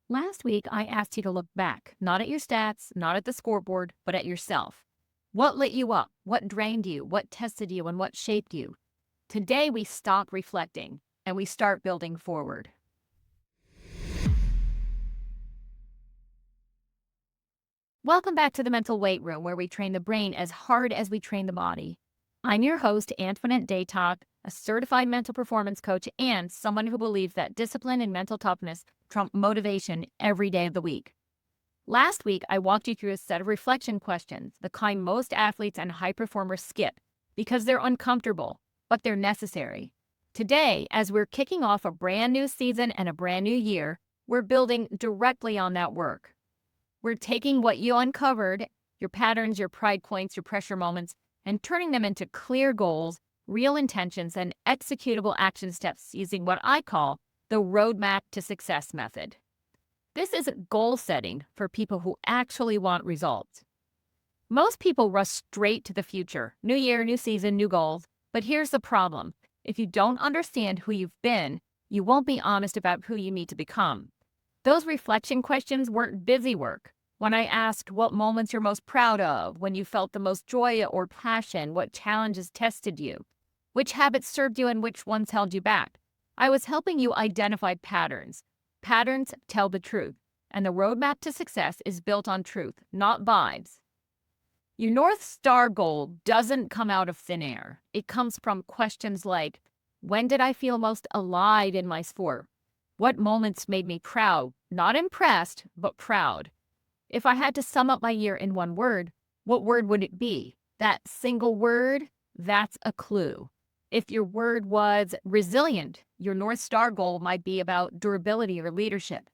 Last week, I asked you to look back, not at your stats, not at the scoreboard, but at yourself. What lit you up? What drained you? What tested you? And what shaped you? Today, we stop reflecting and we start building forward. Welcome back to the Mental Weight Room, where we train the brain as hard as we train the body. I'm your host, Antoinette Daytalk, a certified mental performance coach and someone who believes that discipline and mental toughness trump motivation every day of the week. Last week, I walked you through a set of reflection questions, the kind most athletes and high performers skip because they're uncomfortable, but they're necessary. Today, as we're kicking off a brand new season and a brand new year, we're building directly on that work. We're taking what you uncovered, your patterns, your pride points, your pressure moments, and turning them into clear goals, real intentions, and executable action steps using what I call the Roadmap to Success method. This is goal setting for people who actually want results. Most people rush straight to the future. New year, new season, new goals. But here's the problem. If you don't understand who you've been, you won't be honest about who you need to become. Those reflection questions weren't busy work. When I asked what moments you're most proud of, when you felt the most joy or passion, what challenges tested you, which habits served you and which ones held you back, I was helping you identify patterns. Patterns tell the truth, and the roadmap to success is built on truth, not vibes. Your North Star goal doesn't come out of thin air. It comes from questions like, when did I feel most alive in my sport? What moments made me proud? Not impressed, but proud. If I had to sum up my year in one word, what word would it be? That single word? That's a clue. If your word was resilient, your North Star goal might be about durability or leadership.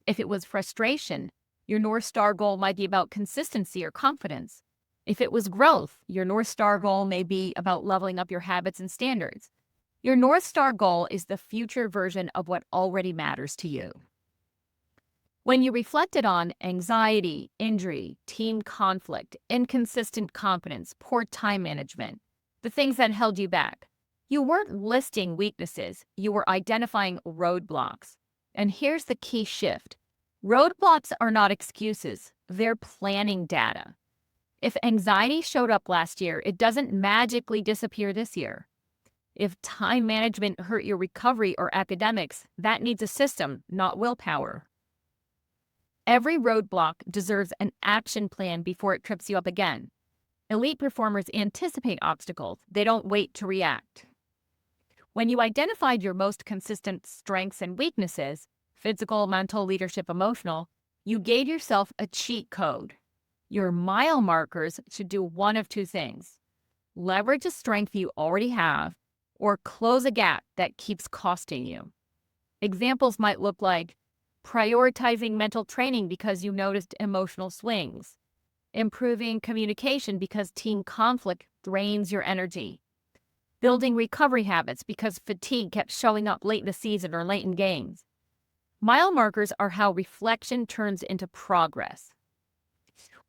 If it was frustration, your North Star goal might be about consistency or confidence. If it was growth, your North Star goal may be about leveling up your habits and standards. Your North Star goal is the future version of what already matters to you. When you reflected on anxiety, injury, team conflict, inconsistent confidence, poor time management, the things that held you back, you weren't listing weaknesses, you were identifying roadblocks. And here's the key shift. Roadblocks are not excuses, they're planning data. If anxiety showed up last year, it doesn't magically disappear this year. If time management hurt your recovery or academics, that needs a system, not willpower. Every roadblock deserves an action plan before it trips you up again. Elite performers anticipate obstacles. They don't wait to react. When you identified your most consistent strengths and weaknesses, physical, mental, leadership, emotional, you gave yourself a cheat code. Your mile markers should do one of two things: leverage a strength you already have, or close a gap that keeps costing you. Examples might look like prioritizing mental training because you noticed emotional swings, improving communication because team conflict drains your energy, building recovery habits because fatigue kept showing up late in the season or late in games. Mile markers are how reflection turns into progress.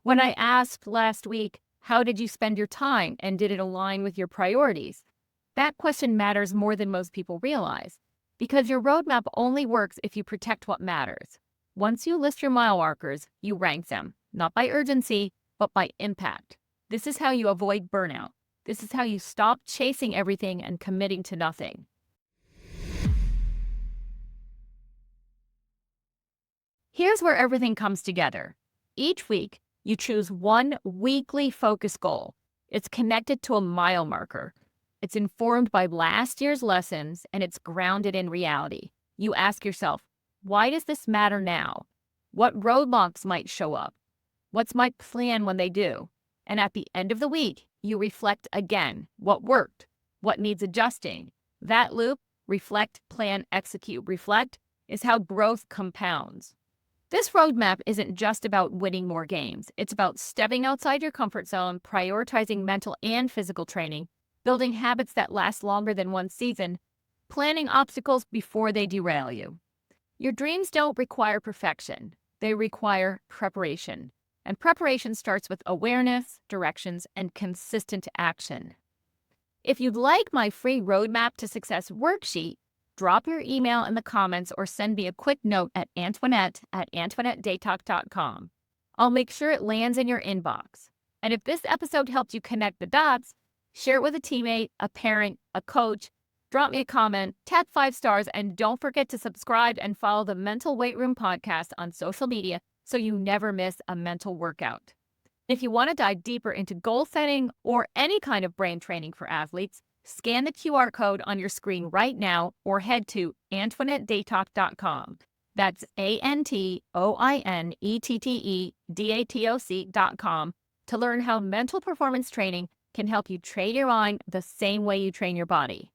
When I asked last week, how did you spend your time and did it align with your priorities? That question matters more than most people realize, because your roadmap only works if you protect what matters. Once you list your mile markers, you rank them, not by urgency, but by impact. This is how you avoid burnout. This is how you stop chasing everything and committing to nothing. Here's where everything comes together. Each week, you choose one weekly focus goal. It's connected to a mile marker. It's informed by last year's lessons, and it's grounded in reality. You ask yourself, why does this matter now? What roadblocks might show up? What's my plan when they do? And at the end of the week, you reflect again. What worked? What needs adjusting? That loop, reflect, plan, execute, reflect, is how growth compounds. This roadmap isn't just about winning more games. It's about stepping outside your comfort zone, prioritizing mental and physical training, building habits that last longer than one season, planning obstacles before they derail you. Your dreams don't require perfection. They require preparation. And preparation starts with awareness, directions, and consistent action. If you'd like my free Roadmap to Success worksheet, drop your email in the comments or send me a quick note at Antoinette@AntoinetteDaytalk.com. I'll make sure it lands in your inbox. And if this episode helped you connect the dots, share it with a teammate, a parent, a coach, drop me a comment, tap 5 stars, and don't forget to subscribe and follow the Mental Weight Room podcast on social media so you never miss a mental workout. If you want to dive deeper into goal setting or any kind of brain training for athletes, scan the QR code on your screen right now or head to AntoinetteDaytalk.com. That's AntoinetteDaytalk.com to learn how mental performance training can help you train your mind the same way you train your body.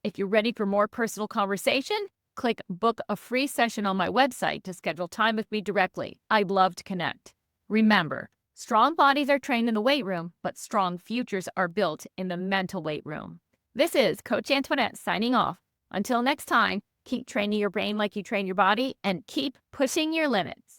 If you're ready for more personal conversation, click book a free session on my website to schedule time with me directly. I'd love to connect. Remember, strong bodies are trained in the weight room, but strong futures are built in the mental weight room. This is Coach Antoinette signing off. Until next time, keep training your brain like you train your body and keep pushing your limits.